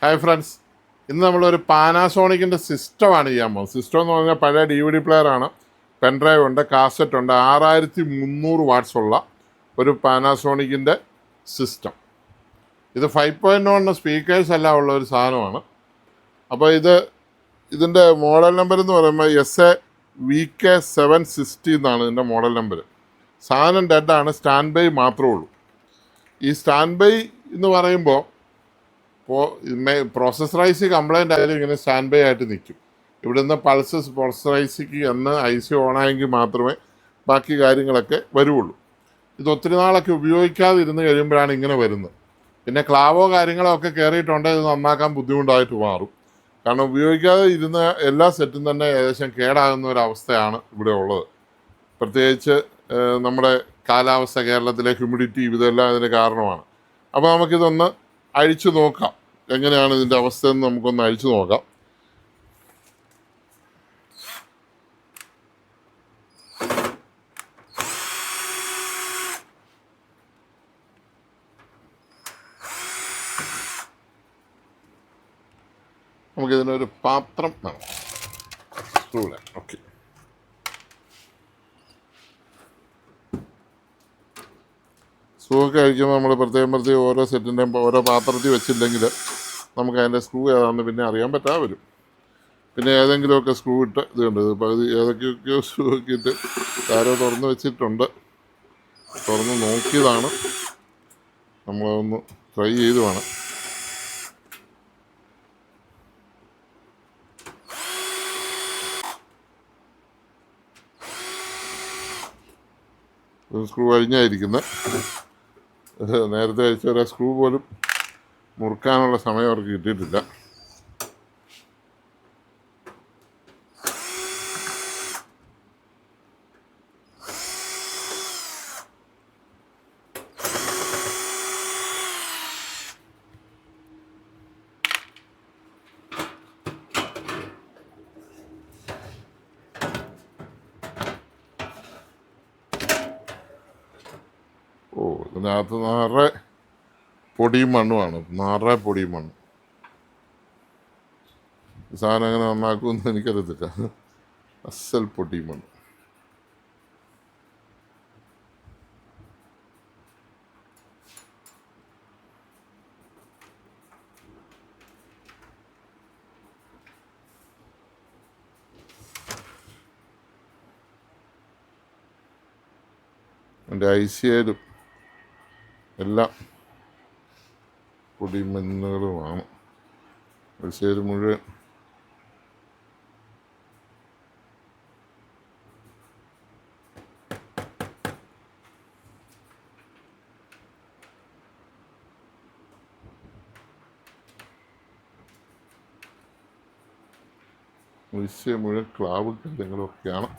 Hi friends, ഇന്ന് നമ്മളൊരു പാനാസോണിക്കിൻ്റെ സിസ്റ്റമാണ് ചെയ്യാൻ പോകുന്നത്. സിസ്റ്റം എന്ന് പറഞ്ഞാൽ പഴയ DVD പ്ലെയറാണ്, പെൻഡ്രൈവ് ഉണ്ട്, കാസറ്റ് ഉണ്ട്. 6300 വാട്ട്സ് ഉള്ള ഒരു പാനാസോണിക്കിൻ്റെ സിസ്റ്റം. ഇത് 5.1 സ്പീക്കേഴ്സ് എല്ലാം ഉള്ള ഒരു സാധനമാണ്. അപ്പോൾ ഇതിൻ്റെ മോഡൽ നമ്പർ എന്ന് പറയുമ്പോൾ SA-VK760 എന്നാണ് ഇതിൻ്റെ മോഡൽ നമ്പർ. സാധനം ഡെഡാണ്, സ്റ്റാൻഡ് ബൈ മാത്രമേ ഉള്ളൂ. ഈ സ്റ്റാൻഡ് ബൈ എന്ന് പറയുമ്പോൾ പ്രോസസ്സർ IC കംപ്ലൈൻ്റ് ആയാലും ഇങ്ങനെ സ്റ്റാൻഡ് ബൈ ആയിട്ട് നിൽക്കും. ഇവിടുന്ന് പൾസസ് പ്രോസസ്സർ ICക്ക് എന്ന് IC ഓണായെങ്കിൽ മാത്രമേ ബാക്കി കാര്യങ്ങളൊക്കെ വരുള്ളൂ. ഇത് ഒത്തിരി നാളൊക്കെ ഉപയോഗിക്കാതെ ഇരുന്ന് കഴിയുമ്പോഴാണ് ഇങ്ങനെ വരുന്നത്. പിന്നെ ക്ലാവോ കാര്യങ്ങളോ ഒക്കെ കയറിയിട്ടുണ്ടെങ്കിൽ ഇത് നന്നാക്കാൻ ബുദ്ധിമുട്ടായിട്ട് മാറും. കാരണം ഉപയോഗിക്കാതെ ഇരുന്ന എല്ലാ സെറ്റും തന്നെ ഏകദേശം കേടാകുന്ന ഒരവസ്ഥയാണ് ഇവിടെ ഉള്ളത്. പ്രത്യേകിച്ച് നമ്മുടെ കാലാവസ്ഥ, കേരളത്തിലെ ഹ്യൂമിഡിറ്റി, ഇതെല്ലാം ഇതിന് കാരണമാണ്. അപ്പോൾ നമുക്കിതൊന്ന് അഴിച്ചു നോക്കാം, എങ്ങനെയാണ് ഇതിൻ്റെ അവസ്ഥയെന്ന് നമുക്കൊന്ന് അഴിച്ചു നോക്കാം. നമുക്കിതിനൊരു പാത്രം വേണം, സ്ക്രൂല. ഓക്കെ, സ്ക്രൂ ഒക്കെ അഴിക്കുമ്പോൾ നമ്മൾ പ്രത്യേകം ഓരോ സെറ്റിൻ്റെയും ഓരോ പാത്രത്തിൽ വെച്ചില്ലെങ്കിൽ നമുക്ക് അതിൻ്റെ സ്ക്രൂ ഏതാണെന്ന് പിന്നെ അറിയാൻ പറ്റാതെ വരും. പിന്നെ ഏതെങ്കിലുമൊക്കെ സ്ക്രൂ ഇട്ട് ഇത് കണ്ടത് പകുതി ഏതൊക്കെയൊക്കെയോ സ്ക്രൂ ഒക്കെ ഇട്ട് ആരോ തുറന്ന് വെച്ചിട്ടുണ്ട്. തുറന്ന് നോക്കിയതാണ്, നമ്മളൊന്ന് ട്രൈ ചെയ്ത് വേണം. സ്ക്രൂ കഴിഞ്ഞായിരിക്കുന്നത്. നേരത്തെ അഴിച്ച ഒരു സ്ക്രൂ പോലും മുറുക്കാനുള്ള സമയം അവർക്ക് കിട്ടിയിട്ടില്ല. ഇതിനകത്ത് നിറയെ പൊടിയും മണ്ണുമാണ്, നിറയെ പൊടിയും മണ്ണും. സാധനം എങ്ങനെ നന്നാക്കുമെന്ന് എനിക്കറിയത്തില്ല. അസൽ പൊടിയും മണ്ണ്. എൻ്റെ IC-യിലും എല്ലാം പൊടിമണ്ണുകളുമാണ്. IC-യിൽ മുഴുവൻ ക്ലാവ് കാര്യങ്ങളൊക്കെയാണ്.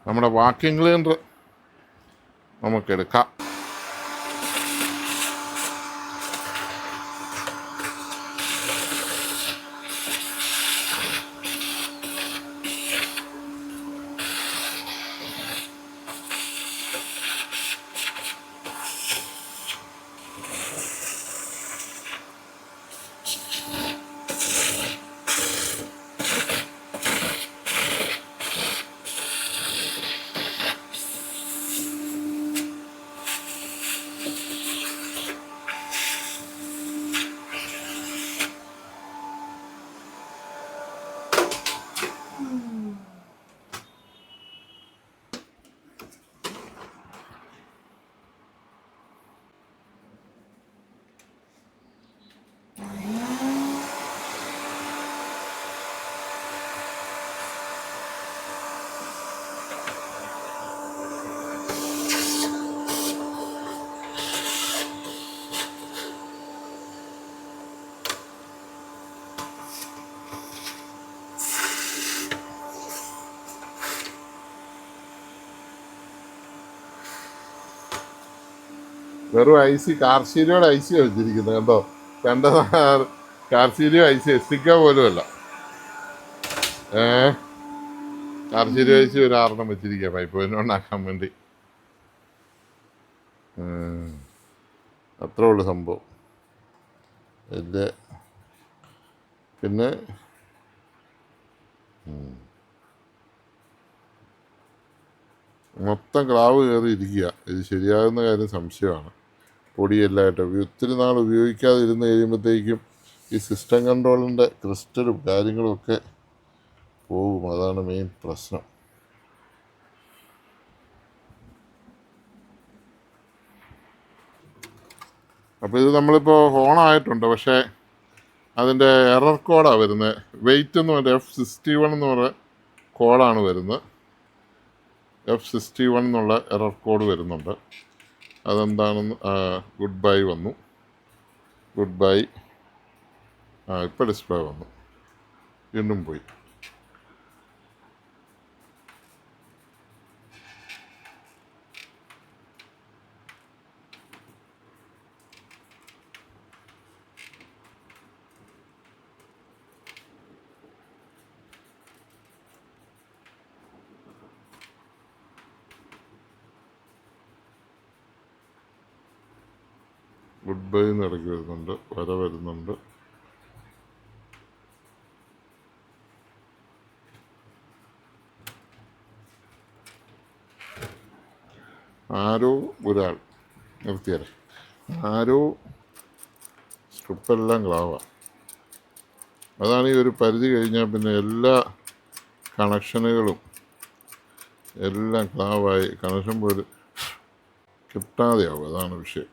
നമ്മുടെ വാക്യൂം ക്ലീനർ നമുക്കെടുക്കാം. വെറും IC കാർഷീലിയോടെ IC വെച്ചിരിക്കുന്നത് കണ്ടോ. കണ്ട കാർഷീലിയോ IC എത്തിക്കാൻ പോലും അല്ല. ചാർജ് വെച്ച് ഒരു 6 വെച്ചിരിക്കുക പൈപ്പ് ലൈനുണ്ടാക്കാൻ വേണ്ടി. അത്രേ ഉള്ളു സംഭവം. ഇത് പിന്നെ മൊത്തം ക്ലാവ് കയറി ഇരിക്കുക. ഇത് ശരിയാകുന്ന കാര്യം സംശയമാണ്. പൊടിയെല്ലായിട്ട് ഒത്തിരി നാൾ ഉപയോഗിക്കാതിരുന്ന് കഴിയുമ്പോഴത്തേക്കും ഈ സിസ്റ്റം കൺട്രോളിൻ്റെ ക്രിസ്റ്റലും കാര്യങ്ങളും ഒക്കെ പോകും. അതാണ് മെയിൻ പ്രശ്നം. അപ്പോൾ ഇത് നമ്മളിപ്പോൾ ഓണായിട്ടുണ്ട്, പക്ഷേ അതിൻ്റെ എറർ കോഡാണ് വരുന്നത്. വെയിറ്റ് എന്ന് പറഞ്ഞാൽ F61 എന്ന് പറഞ്ഞ കോഡാണ് വരുന്നത്. F61 എന്നുള്ള എറർ കോഡ് വരുന്നുണ്ട്. അതെന്താണെന്ന് ഗുഡ് ബൈ വന്നു. Good bye. ഇപ്പോൾ ഡിസ്പ്ലേ വന്നു, വീണ്ടും പോയി. ഗുഡ് ബൈ എന്ന് ഇടയ്ക്ക് വരുന്നുണ്ട്, വരുന്നുണ്ട്. ആരോ ഒരാൾ നിർത്തിയാലേ, ആരോ സ്ട്രിപ്പെല്ലാം ക്ലാവാണ്. അതാണ് ഈ ഒരു പരിധി കഴിഞ്ഞാൽ പിന്നെ എല്ലാ കണക്ഷനുകളും എല്ലാം ക്ലാവായി കണക്ഷൻ പോലും കിട്ടാതെയാവും. അതാണ് വിഷയം.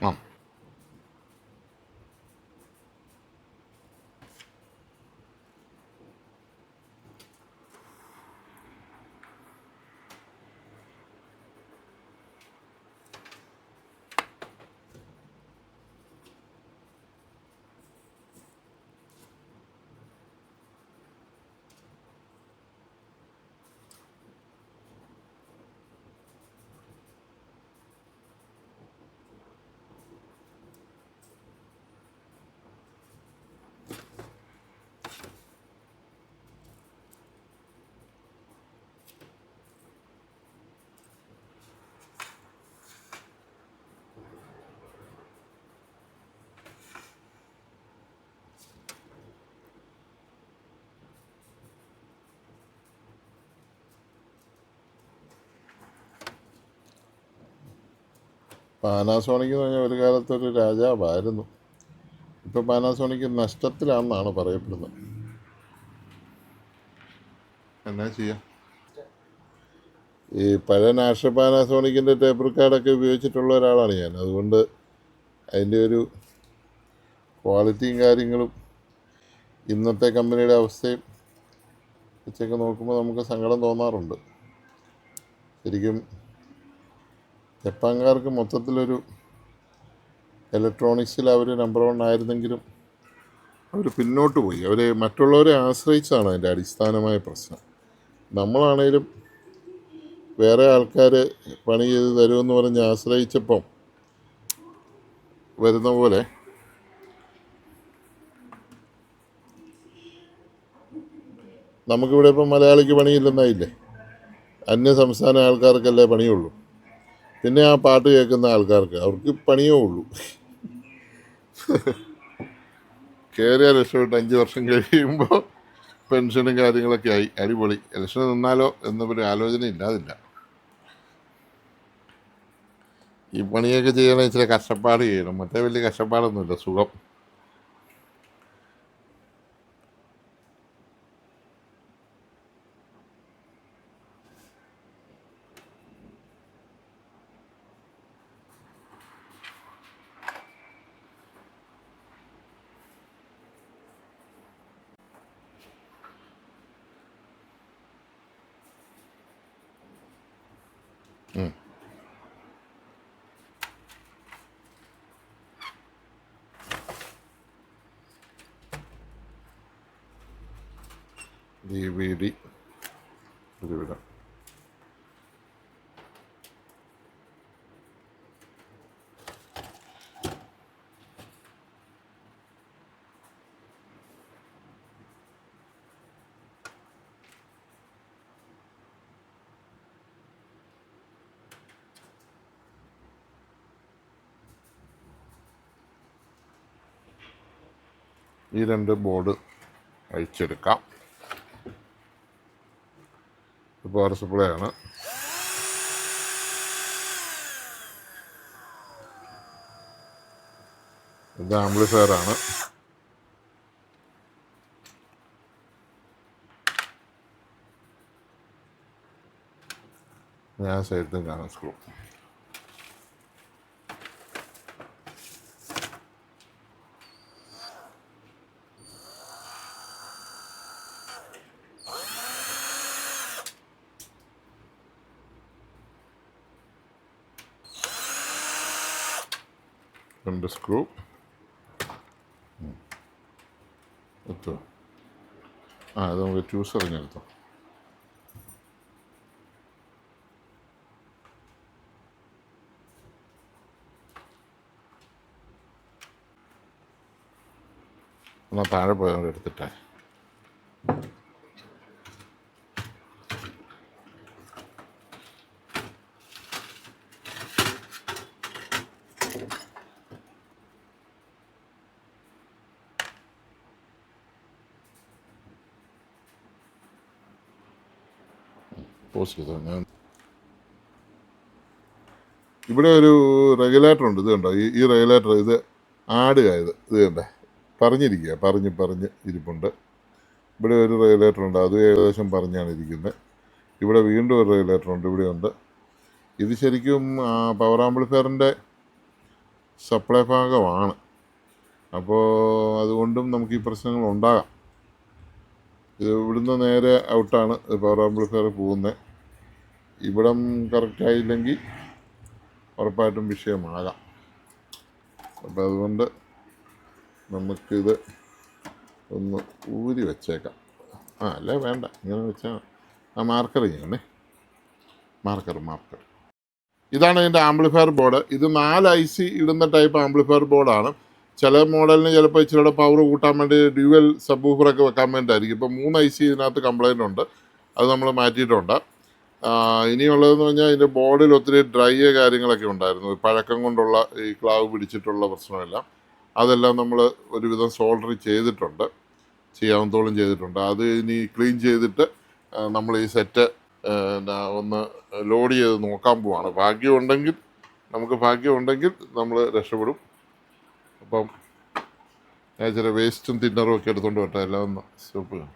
ആ പാനാസോണിക് എന്ന് പറഞ്ഞാൽ ഒരു കാലത്തൊരു രാജാവായിരുന്നു. ഇപ്പം പാനാസോണിക് നഷ്ടത്തിലാണെന്നാണ് പറയപ്പെടുന്നത്. എന്നാ ചെയ്യാം. ഈ പഴയ നാഷണൽ പാനാസോണിക്കിൻ്റെ ടേപ്പ് റെക്കോർഡൊക്കെ ഉപയോഗിച്ചിട്ടുള്ള ഒരാളാണ് ഞാൻ. അതുകൊണ്ട് അതിൻ്റെ ഒരു ക്വാളിറ്റിയും കാര്യങ്ങളും ഇന്നത്തെ കമ്പനിയുടെ അവസ്ഥയും വെച്ചൊക്കെ നോക്കുമ്പോൾ നമുക്ക് സങ്കടം തോന്നാറുണ്ട്. ശരിക്കും ജപ്പാൻകാർക്ക് മൊത്തത്തിലൊരു ഇലക്ട്രോണിക്സിൽ അവർ നമ്പർ 1 ആയിരുന്നെങ്കിലും അവർ പിന്നോട്ട് പോയി. അവർ മറ്റുള്ളവരെ ആശ്രയിച്ചാണ് അതിൻ്റെ അടിസ്ഥാനമായ പ്രശ്നം. നമ്മളാണേലും വേറെ ആൾക്കാർ പണി ചെയ്ത് തരുമെന്ന് പറഞ്ഞ് ആശ്രയിച്ചപ്പം വരുന്ന പോലെ നമുക്കിവിടെ ഇപ്പം മലയാളിക്ക് പണിയില്ലെന്നായില്ലേ. അന്യ സംസ്ഥാന ആൾക്കാർക്കല്ലേ പണിയുള്ളൂ. പിന്നെ ആ പാട്ട് കേൾക്കുന്ന ആൾക്കാർക്ക് അവർക്ക് പണിയേ ഉള്ളൂ. കയറിയ രക്ഷപ്പെട്ട് 5 വർഷം കഴിയുമ്പോൾ പെൻഷനും കാര്യങ്ങളൊക്കെ ആയി അടിപൊളി. ഇലക്ഷന് നിന്നാലോ എന്നൊരു ആലോചന ഇല്ലാതില്ല. ഈ പണിയൊക്കെ ചെയ്യണ ഇച്ചിരി കഷ്ടപ്പാട് ചെയ്യണം, മറ്റേ വലിയ കഷ്ടപ്പാടൊന്നുമില്ല, സുഖം. DVD ഒരുവിധം ഈ 2 ബോർഡ് അഴിച്ചെടുക്കാം. പവർ സപ്ലൈ ആണ്. ഇത് ആംപ്ലിഫയർ ആണ്. ഞാൻ സൈഡിൽ കാണാം സ്ക്രൂ. രണ്ട് സ്ക്രൂ എത്തോ. ഇത് നമുക്ക് ട്യൂസ് ഇറങ്ങിയെടുത്തോ. എന്നാൽ താഴെ പോയാൽ എടുത്തിട്ടേ. പോസ് ചെയ്തോ. ഞാൻ ഇവിടെ ഒരു റെഗുലേറ്റർ ഉണ്ട്. ഇത് കണ്ടോ, ഈ റെഗുലേറ്റർ ഇത് ആടുകയത്. ഇത് കണ്ടേ, പറഞ്ഞ് ഇരിപ്പുണ്ട്. ഇവിടെ ഒരു റെഗുലേറ്റർ ഉണ്ട്, അത് ഏകദേശം പറഞ്ഞാണ് ഇരിക്കുന്നത്. ഇവിടെ വീണ്ടും ഒരു റെഗുലേറ്റർ ഉണ്ട്, ഇവിടെ ഉണ്ട്. ഇത് ശരിക്കും പവർ ആംപ്ലിഫയറിൻ്റെ സപ്ലൈ ഭാഗമാണ്. അപ്പോൾ അതുകൊണ്ടും നമുക്ക് ഈ പ്രശ്നങ്ങൾ ഉണ്ടാകാം. ഇത് ഇവിടുന്ന് നേരെ ഔട്ടാണ് പവർ ആംപ്ലിഫയർ പോകുന്നത്. ഇവിടം കറക്റ്റായില്ലെങ്കിൽ ഉറപ്പായിട്ടും വിഷയമാകാം. അപ്പോൾ അതുകൊണ്ട് നമുക്കിത് ഒന്ന് ഊരി വെച്ചേക്കാം. അല്ലേ വേണ്ട, ഇങ്ങനെ വെച്ചാൽ മാർക്കർ ചെയ്യണേ. മാർക്കർ ഇതാണ് ഇതിൻ്റെ ആംപ്ലിഫയർ ബോർഡ്. ഇത് 4 IC ഇടുന്ന ടൈപ്പ് ആംപ്ലിഫയർ ബോർഡാണ്. ചില മോഡലിന് ചിലപ്പോൾ ഇച്ചിരിയുടെ പവർ കൂട്ടാൻ വേണ്ടി ഡ്യുവൽ സബ് വൂഫറൊക്കെ വെക്കാൻ വേണ്ടിയിട്ടായിരിക്കും. ഇപ്പോൾ 3 IC ഇതിനകത്ത് കംപ്ലൈൻ്റ് ഉണ്ട്, അത് നമ്മൾ മാറ്റിയിട്ടുണ്ട്. ഇനിയുള്ളതെന്ന് പറഞ്ഞാൽ ഇതിൻ്റെ ബോർഡിൽ ഒത്തിരി ഡ്രൈ കാര്യങ്ങളൊക്കെ ഉണ്ടായിരുന്നു, പഴക്കം കൊണ്ടുള്ള ഈ ക്ലാവ് പിടിച്ചിട്ടുള്ള പ്രശ്നമെല്ലാം. അതെല്ലാം നമ്മൾ ഒരുവിധം സോൾഡർ ചെയ്യാവുന്നതോളം ചെയ്തിട്ടുണ്ട്. അത് ഇനി ക്ലീൻ ചെയ്തിട്ട് നമ്മൾ ഈ സെറ്റ് ഒന്ന് ലോഡ് ചെയ്ത് നോക്കാൻ പോവാണ്. ഭാഗ്യമുണ്ടെങ്കിൽ നമ്മൾ രക്ഷപ്പെടും. അപ്പം ഞാൻ ചില വേസ്റ്റും തിന്നറും ഒക്കെ എടുത്തുകൊണ്ട് വരട്ടെ, എല്ലാം ഒന്ന് സ്റ്റോപ്പ് ചെയ്യണം.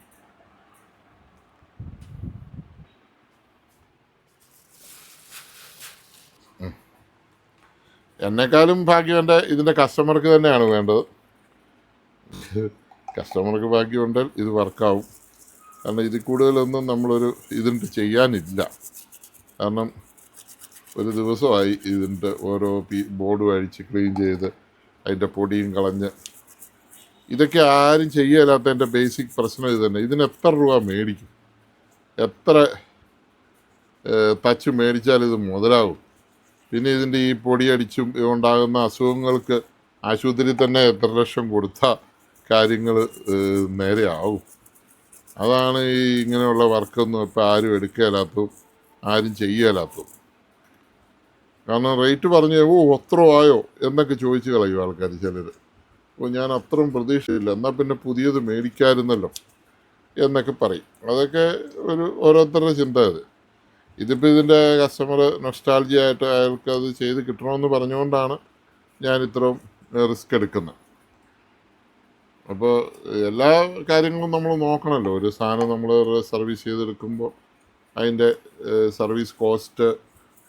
എന്നെക്കാളും ഭാഗ്യം ഇതിൻ്റെ കസ്റ്റമർക്ക് തന്നെയാണ് വേണ്ടത്. കസ്റ്റമർക്ക് ഭാഗ്യമുണ്ടെങ്കിൽ ഇത് വർക്കാവും. കാരണം ഇതിൽ കൂടുതലൊന്നും നമ്മളൊരു ഇതിൻ്റെ ചെയ്യാനില്ല. കാരണം ഒരു ദിവസമായി ഇതിൻ്റെ ഓരോ ബോർഡും അഴിച്ച് ക്ലീൻ ചെയ്ത് അതിൻ്റെ പൊടിയും കളഞ്ഞ്. ഇതൊക്കെ ആരും ചെയ്യലാത്തതിൻ്റെ ബേസിക് പ്രശ്നം ഇത് തന്നെ. ഇതിന് എത്ര രൂപ മേടിക്കും, എത്ര തച്ച് മേടിച്ചാൽ ഇത് മുതലാവും? പിന്നെ ഇതിൻ്റെ ഈ പൊടിയടിച്ചും ഉണ്ടാകുന്ന അസുഖങ്ങൾക്ക് ആശുപത്രിയിൽ തന്നെ എത്ര ലക്ഷം കൊടുത്താൽ കാര്യങ്ങൾ നേരെയാവും. അതാണ് ഈ ഇങ്ങനെയുള്ള വർക്കൊന്നും ഇപ്പോൾ ആരും എടുക്കുകയില്ലാത്തതും ആരും ചെയ്യുകയില്ലാത്തതും. കാരണം റേറ്റ് പറഞ്ഞ് അത്ര ആയോ എന്നൊക്കെ ചോദിച്ച് കളയും ആൾക്കാർ ചിലർ. അപ്പോൾ ഞാൻ അത്രയും പ്രതീക്ഷയില്ല, എന്നാൽ പിന്നെ പുതിയത് മേടിക്കാമായിരുന്നല്ലോ എന്നൊക്കെ പറയും. അതൊക്കെ ഓരോരുത്തരുടെ ചിന്ത. ഇതിപ്പോൾ ഇതിൻ്റെ കസ്റ്റമർ നൊസ്റ്റാൾജി ആയിട്ട് അയാൾക്ക് അത് ചെയ്ത് കിട്ടണമെന്ന് പറഞ്ഞുകൊണ്ടാണ് ഞാൻ ഇത്രയും റിസ്ക് എടുക്കുന്നത്. അപ്പോൾ എല്ലാ കാര്യങ്ങളും നമ്മൾ നോക്കണമല്ലോ. ഒരു സാധനം നമ്മൾ സർവീസ് ചെയ്തെടുക്കുമ്പോൾ അതിൻ്റെ സർവീസ് കോസ്റ്റ്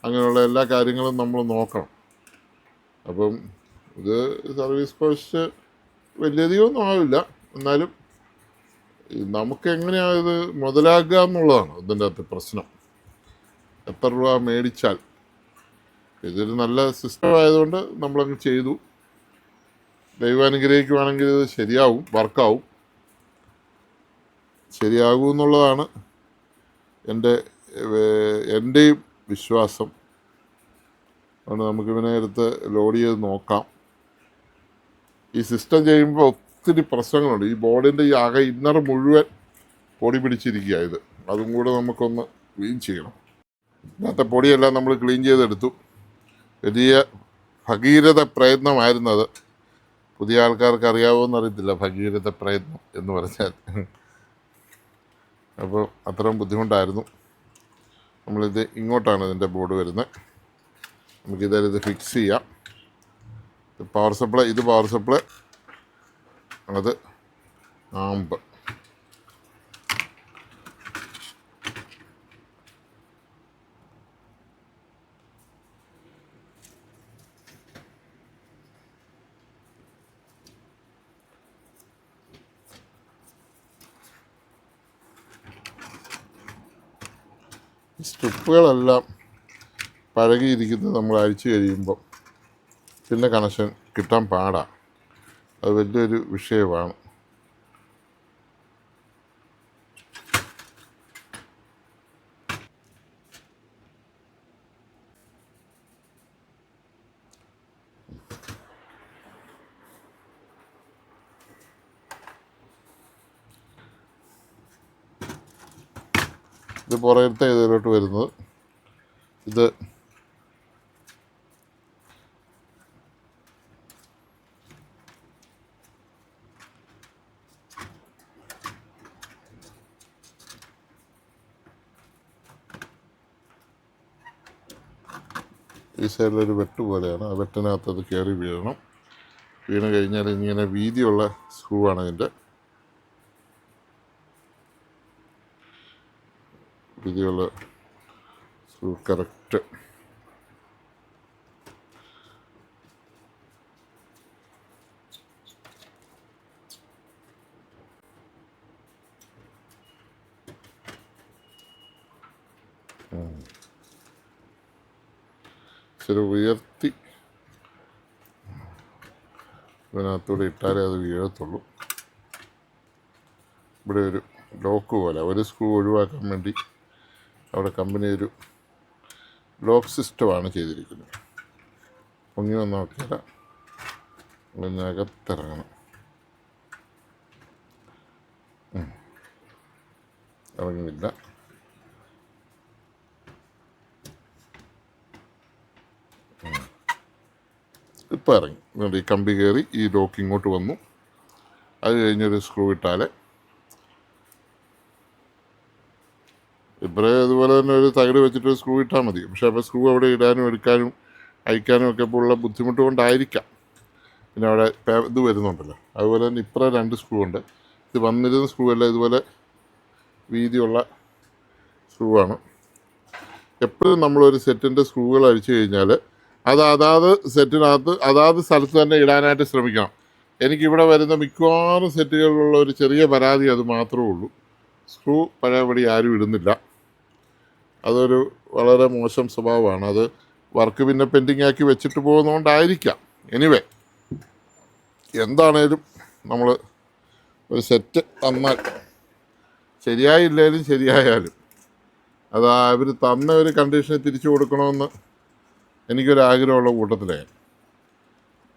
അങ്ങനെയുള്ള എല്ലാ കാര്യങ്ങളും നമ്മൾ നോക്കണം. അപ്പം ഇത് സർവീസ് കോസ്റ്റ് വലിയധികമൊന്നും ആവില്ല, എന്നാലും നമുക്ക് എങ്ങനെയാണ് ഇത് മുതലാക്കുക എന്നുള്ളതാണ് ഇതിൻ്റെ അകത്ത് പ്രശ്നം. എത്ര രൂപ മേടിച്ചാൽ ഇതൊരു നല്ല സിസ്റ്റം ആയതുകൊണ്ട് നമ്മളങ്ങ് ചെയ്തു. ദൈവം അനുഗ്രഹിക്കുവാണെങ്കിൽ ഇത് ശരിയാവും, വർക്കാവും, ശരിയാകും എന്നുള്ളതാണ് എൻ്റെയും വിശ്വാസം. അതുകൊണ്ട് നമുക്കിവനെ എടുത്ത് ലോഡ് ചെയ്ത് നോക്കാം. ഈ സിസ്റ്റം ചെയ്യുമ്പോൾ ഒത്തിരി പ്രശ്നങ്ങളുണ്ട്. ഈ ബോർഡിൻ്റെ ഈ ആകെ ഇന്നർ മുഴുവൻ പൊടി പിടിച്ചിരിക്കുക. ഇത് അതും കൂടെ നമുക്കൊന്ന് ക്ലീൻ ചെയ്യണം. ഇന്നത്തെ പൊടിയെല്ലാം നമ്മൾ ക്ലീൻ ചെയ്തെടുത്തു. വലിയ ഭഗീരഥ പ്രയത്നമായിരുന്നത്. പുതിയ ആൾക്കാർക്ക് അറിയാവുമെന്ന് അറിയത്തില്ല ഭഗീരഥ പ്രയത്നം എന്ന് പറഞ്ഞാൽ. അപ്പോൾ അത്രയും ബുദ്ധിമുട്ടായിരുന്നു. നമ്മളിത് ഇങ്ങോട്ടാണ് ഇതിൻ്റെ ബോർഡ് വരുന്നത്. നമുക്കിത് ഫിക്സ് ചെയ്യാം. പവർ സപ്ലൈ, ഇത് പവർ സപ്ലൈ, അത് ആമ്പ്. സ്ട്രിപ്പുകളെല്ലാം പഴകിയിരിക്കുന്നത് നമ്മൾ അഴിച്ചു കഴിയുമ്പോൾ പിന്നെ കണക്ഷൻ കിട്ടാൻ പാടാണ്. അത് വലിയൊരു വിഷയമാണ്. ഇത് പുറത്തെ ഇതിലോട്ട് വരുന്നത്. ഇത് ഈ സൈഡിലൊരു വെട്ട് പോലെയാണ്. ആ വെട്ടിനകത്ത് അത് കയറി വീഴണം. വീണ് കഴിഞ്ഞാൽ ഇങ്ങനെ വീതിയുള്ള സ്ക്രൂ ആണ് ഇതിൻ്റെ. വീതിയുള്ള സ്ക്രൂ കറക്റ്റ്. ഇച്ചിരി ഉയർത്തി ഇതിനകത്തൂടെ ഇട്ടാലേ അത് വീഴത്തുള്ളൂ. ഇവിടെ ഒരു ലോക്ക് പോലെ ഒരു സ്ക്രൂ ഒഴിവാക്കാൻ വേണ്ടി അവിടെ കമ്പനി ഒരു ലോക്ക് സിസ്റ്റമാണ് ചെയ്തിരിക്കുന്നത്. പൊങ്ങി വന്ന് നോക്കിയാൽ അതിനകത്തിറങ്ങണം. ഇറങ്ങുന്നില്ല. ഇപ്പോൾ ഇറങ്ങി. അതുകൊണ്ട് ഈ കമ്പി കയറി ഈ ലോക്ക് ഇങ്ങോട്ട് വന്നു. അത് കഴിഞ്ഞൊരു സ്ക്രൂ ഇട്ടാൽ ഇപ്പറേ അതുപോലെ തന്നെ ഒരു തകിട് വെച്ചിട്ട് സ്ക്രൂ ഇട്ടാൽ മതി. പക്ഷേ അപ്പോൾ സ്ക്രൂ അവിടെ ഇടാനും എടുക്കാനും അയക്കാനും ഒക്കെ ഇപ്പോൾ ഉള്ള ബുദ്ധിമുട്ട് കൊണ്ടായിരിക്കാം. പിന്നെ അവിടെ ഇത് വരുന്നുണ്ടല്ലോ. അതുപോലെ തന്നെ ഇപ്പറേ 2 സ്ക്രൂ ഉണ്ട്. ഇത് വന്നിരുന്ന സ്ക്രൂ അല്ല, ഇതുപോലെ വീതിയുള്ള സ്ക്രൂ ആണ്. എപ്പോഴും നമ്മളൊരു സെറ്റിൻ്റെ സ്ക്രൂകൾ അഴിച്ചു കഴിഞ്ഞാൽ അതാത് സെറ്റിനകത്ത് അതാത് സ്ഥലത്ത് തന്നെ ഇടാനായിട്ട് ശ്രമിക്കണം. എനിക്കിവിടെ വരുന്ന മിക്കവാറും സെറ്റുകളിലുള്ള ഒരു ചെറിയ പരാതി അത് മാത്രമേ ഉള്ളൂ. സ്ക്രൂ പഴയപടി ആരും ഇടുന്നില്ല. അതൊരു വളരെ മോശം സ്വഭാവമാണ്. അത് വർക്ക് പിന്നെ പെൻഡിങ് ആക്കി വെച്ചിട്ട് പോകുന്നതുകൊണ്ടായിരിക്കാം. എനിവേ, എന്താണേലും നമ്മൾ ഒരു സെറ്റ് തന്നാൽ ശരിയായില്ലേലും ശരിയായാലും അത് അവർ തന്ന ഒരു കണ്ടീഷന് തിരിച്ചു കൊടുക്കണമെന്ന് എനിക്കൊരാഗ്രഹമുള്ള കൂട്ടത്തിലാണ്.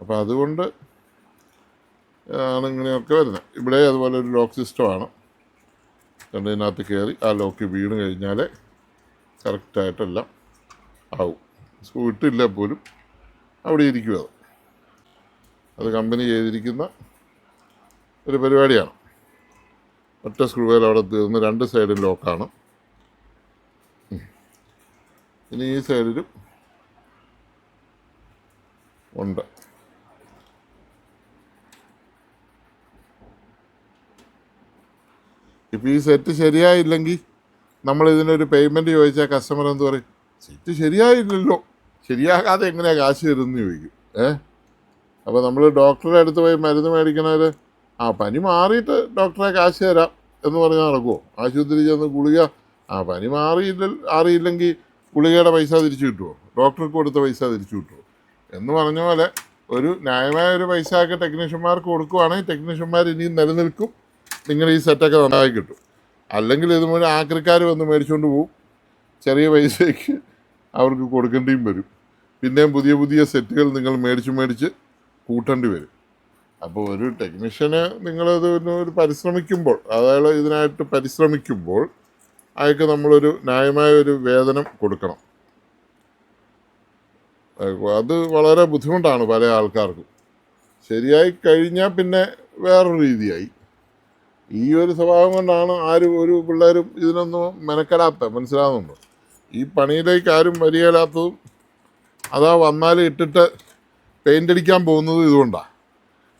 അപ്പോൾ അതുകൊണ്ട് ആണ് ഇങ്ങനെയൊക്കെ വരുന്നത്. ഇവിടെ അതുപോലെ ഒരു ലോക്ക് സിസ്റ്റമാണ്. കണ്ടതിനകത്ത് കയറി ആ ലോക്ക് വീണ് കഴിഞ്ഞാൽ കറക്റ്റായിട്ടെല്ലാം ആവും. സ്ക്രൂ ഇട്ടില്ല പോലും അവിടെ ഇരിക്കും. അത് കമ്പനി ചെയ്തിരിക്കുന്ന ഒരു പരിപാടിയാണ്. ഒറ്റ സ്ക്രൂവിൽ അവിടെ തീർന്ന് 2 സൈഡും ലോക്കാണ്. ഇനി ഈ സൈഡിലും ഉണ്ട്. ഇപ്പം ഈ സെറ്റ് ശരിയായില്ലെങ്കിൽ നമ്മൾ ഇതിനൊരു പേയ്മെൻറ്റ് ചോദിച്ചാൽ കസ്റ്റമർ എന്ത് പറയും? സെറ്റ് ശരിയായില്ലല്ലോ, ശരിയാകാതെ എങ്ങനെയാണ് കാശ് തരുമെന്ന് ചോദിക്കും. അപ്പോൾ നമ്മൾ ഡോക്ടറുടെ അടുത്ത് പോയി മരുന്ന് മേടിക്കണവർ പനി മാറിയിട്ട് ഡോക്ടറെ കാശ് തരാം എന്ന് പറഞ്ഞാൽ നടക്കുമോ? ആശുപത്രി ചെന്ന് ഗുളിക പനി മാറിയില്ലെങ്കിൽ ഗുളികയുടെ പൈസ തിരിച്ചു കിട്ടുമോ? ഡോക്ടർക്ക് കൊടുത്ത പൈസ തിരിച്ചു കിട്ടുമോ? എന്ന് പറഞ്ഞ പോലെ ഒരു ന്യായമായ ഒരു പൈസ ഒക്കെ ടെക്നീഷ്യന്മാർക്ക് കൊടുക്കുവാണെങ്കിൽ ടെക്നീഷ്യന്മാർ ഇനിയും നിലനിൽക്കും, നിങ്ങൾ ഈ സെറ്റൊക്കെ നന്നായി കിട്ടും. അല്ലെങ്കിൽ ഇത് മുഴുവൻ ആക്രിക്കാർ വന്ന് മേടിച്ചുകൊണ്ട് പോവും, ചെറിയ പൈസയ്ക്ക് അവർക്ക് കൊടുക്കേണ്ടിയും വരും. പിന്നെയും പുതിയ പുതിയ സെറ്റുകൾ നിങ്ങൾ മേടിച്ച് കൂട്ടേണ്ടി വരും. അപ്പോൾ ഒരു ടെക്നീഷ്യന് നിങ്ങളത് ഒരു പരിശ്രമിക്കുമ്പോൾ, അതായത് ഇതിനായിട്ട് പരിശ്രമിക്കുമ്പോൾ അയാൾക്ക് നമ്മളൊരു ന്യായമായ ഒരു വേതനം കൊടുക്കണം. അത് വളരെ ബുദ്ധിമുട്ടാണ് പല ആൾക്കാർക്കും. ശരിയായി കഴിഞ്ഞാൽ പിന്നെ വേറൊരു രീതിയായി. ഈ ഒരു സ്വഭാവം കൊണ്ടാണ് ഒരു പിള്ളേരും ഇതിനൊന്നും മെനക്കെടാത്ത, മനസ്സിലാകുന്നുണ്ടോ? ഈ പണിയിലേക്ക് ആരും വരികയില്ലാത്തതും അതാ വന്നാൽ ഇട്ടിട്ട് പെയിൻ്റ് അടിക്കാൻ പോകുന്നത് ഇതുകൊണ്ടാണ്.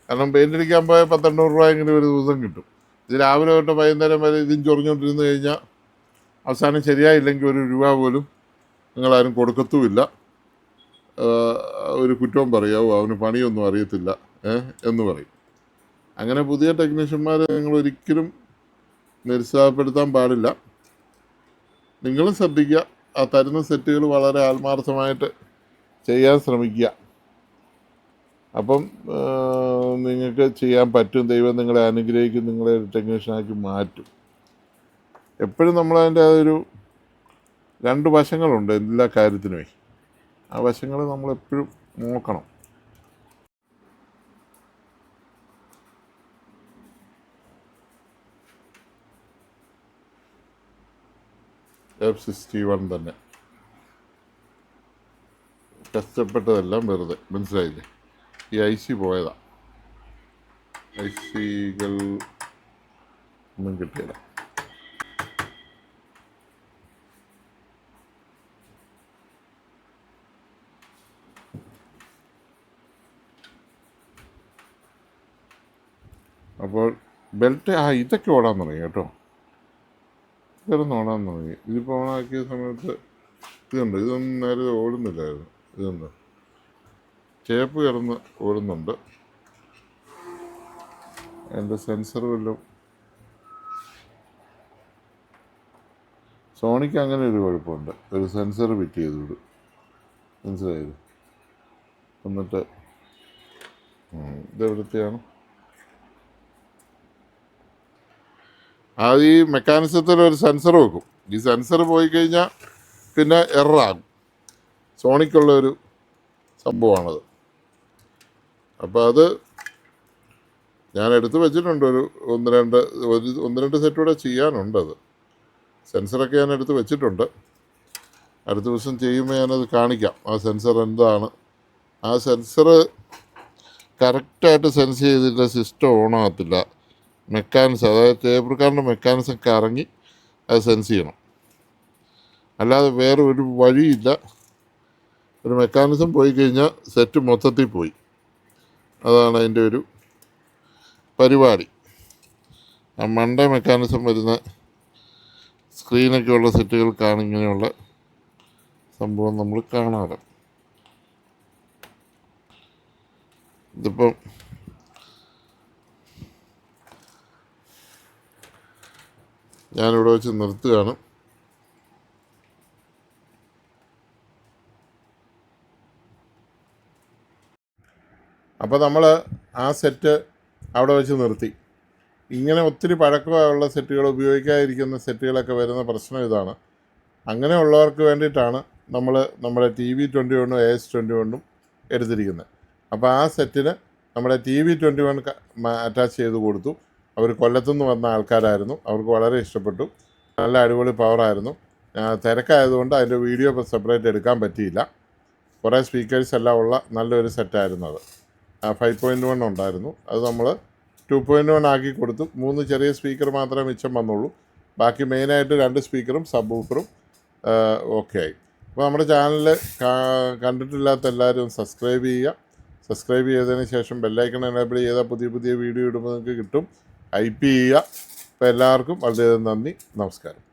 കാരണം പെയിൻ്റ് അടിക്കാൻ പോയാൽ 100-200 രൂപ എങ്കിലും ഒരു ദിവസം കിട്ടും. ഇത് രാവിലെ തൊട്ട് വൈകുന്നേരം വരെ ഇതിന് ചൊറിഞ്ഞുകൊണ്ടിരുന്ന് കഴിഞ്ഞാൽ അവസാനം ശരിയായില്ലെങ്കിൽ 1 രൂപ പോലും നിങ്ങളാരും കൊടുക്കത്തുമില്ല. ഒരു കുറ്റവും പറയാവോ, അവന് പണിയൊന്നും അറിയത്തില്ല എന്ന് പറയും. അങ്ങനെ പുതിയ ടെക്നീഷ്യന്മാരെ നിങ്ങൾ ഒരിക്കലും നിരുത്സാഹപ്പെടുത്താൻ പാടില്ല. നിങ്ങളും ശ്രദ്ധിക്കുക, ആ തരുന്ന സെറ്റുകൾ വളരെ ആത്മാർത്ഥമായിട്ട് ചെയ്യാൻ ശ്രമിക്കുക. അപ്പം നിങ്ങൾക്ക് ചെയ്യാൻ പറ്റും. ദൈവം നിങ്ങളെ അനുഗ്രഹിക്കും, നിങ്ങളെ ഒരു ടെക്നീഷ്യനാക്കി മാറ്റും. എപ്പോഴും നമ്മളതിൻ്റെ ഒരു 2 വശങ്ങളുണ്ട് എല്ലാ കാര്യത്തിനുമേ. ആ വശങ്ങൾ നമ്മളെപ്പോഴും നോക്കണം. F61 തന്നെ കഷ്ടപ്പെട്ടതെല്ലാം വെറുതെ, മനസ്സിലായില്ലേ? ഈ IC പോയതാ, ICകൾ ഒന്നും കിട്ടിയില്ല. അപ്പോൾ ബെൽറ്റ് ഇതൊക്കെ ഓടാൻ തുടങ്ങി കേട്ടോ, ഇതൊന്ന് ഓടാൻ തുടങ്ങി. ഇതിപ്പോൾ ഓണാക്കിയ സമയത്ത് ഇതുണ്ട്, ഇതൊന്നും നേരെ ഓടുന്നില്ലായിരുന്നു. ഇതുണ്ട്, ചേപ്പ് കിടന്ന് ഓടുന്നുണ്ട്. എൻ്റെ സെൻസർ വല്ലതും, സോണിക്ക് അങ്ങനെ ഒരു കുഴപ്പമുണ്ട്, ഒരു സെൻസർ ഫിറ്റ് ചെയ്ത് വിടും, മനസ്സിലായത്? എന്നിട്ട് ഇതെവിടുത്തെയാണ് ഈ മെക്കാനിസത്തിൽ ഒരു സെൻസർ വെക്കും. ഈ സെൻസർ പോയി കഴിഞ്ഞാൽ പിന്നെ എററാകും. സോണിക്കുള്ളൊരു സംഭവമാണത്. അപ്പോൾ അത് ഞാൻ എടുത്ത് വെച്ചിട്ടുണ്ട്. ഒന്ന് രണ്ട് സെറ്റ് കൂടെ ചെയ്യാനുണ്ടത്. സെൻസറൊക്കെ ഞാൻ എടുത്ത് വെച്ചിട്ടുണ്ട്. അടുത്ത ദിവസം ചെയ്യുമ്പോൾ ഞാനത് കാണിക്കാം. ആ സെൻസർ എന്താണ്, ആ സെൻസർ കറക്റ്റായിട്ട് സെൻസ് ചെയ്തിട്ട് സിസ്റ്റം ഓണാകത്തില്ല. മെക്കാനിസം, അതായത് ടേബിൾ കാറിൻ്റെ മെക്കാനിസം കറങ്ങി അത് സെൻസ് ചെയ്യണം. അല്ലാതെ വേറെ ഒരു വഴിയില്ല. ഒരു മെക്കാനിസം പോയി കഴിഞ്ഞാൽ സെറ്റ് മൊത്തത്തിൽ പോയി. അതാണ് അതിൻ്റെ ഒരു പരിപാടി. ആ മണ്ട മെക്കാനിസം വരുന്ന സ്ക്രീനൊക്കെ ഉള്ള സെറ്റുകൾക്കാണ് ഇങ്ങനെയുള്ള സംഭവം നമ്മൾ കാണാറ്. ഇതിപ്പം ഞാനിവിടെ വെച്ച് നിർത്തുകയാണ്. അപ്പോൾ നമ്മൾ ആ സെറ്റ് അവിടെ വെച്ച് നിർത്തി. ഇങ്ങനെ ഒത്തിരി പഴക്കമുള്ള സെറ്റുകൾ, ഉപയോഗിക്കാതിരിക്കുന്ന സെറ്റുകളൊക്കെ വരുന്ന പ്രശ്നം ഇതാണ്. അങ്ങനെയുള്ളവർക്ക് വേണ്ടിയിട്ടാണ് നമ്മൾ നമ്മുടെ TV21 AS21 എടുത്തിരിക്കുന്നത്. അപ്പോൾ ആ സെറ്റിന് നമ്മുടെ TV21 അറ്റാച്ച് ചെയ്ത് കൊടുത്തു. അവർ കൊല്ലത്തുനിന്ന് വന്ന ആൾക്കാരായിരുന്നു. അവർക്ക് വളരെ ഇഷ്ടപ്പെട്ടു. നല്ല അടിപൊളി പവറായിരുന്നു. തിരക്കായതുകൊണ്ട് അതിൻ്റെ വീഡിയോ സെപ്പറേറ്റ് എടുക്കാൻ പറ്റിയില്ല. കുറേ സ്പീക്കേഴ്സ് എല്ലാം ഉള്ള നല്ലൊരു സെറ്റായിരുന്നു അത്. 5.1 ഉണ്ടായിരുന്നു. അത് നമ്മൾ 2.1 ആക്കി കൊടുത്തു. 3 ചെറിയ സ്പീക്കർ മാത്രമേ മിച്ചം വന്നുള്ളൂ. ബാക്കി മെയിനായിട്ട് 2 സ്പീക്കറും സബ് വൂഫറും ഓക്കെ ആയി. അപ്പോൾ നമ്മുടെ ചാനൽ കണ്ടിട്ടില്ലാത്ത എല്ലാവരും സബ്സ്ക്രൈബ് ചെയ്യുക. സബ്സ്ക്രൈബ് ചെയ്തതിന് ശേഷം ബെല്ലൈക്കൺ എനേബിൾ ചെയ്താൽ പുതിയ പുതിയ വീഡിയോ ഇടുമ്പോൾ നിങ്ങൾക്ക് കിട്ടും. ഹൈപ്പ് ചെയ്യുക. അപ്പോൾ എല്ലാവർക്കും വളരെയധികം നന്ദി. നമസ്കാരം.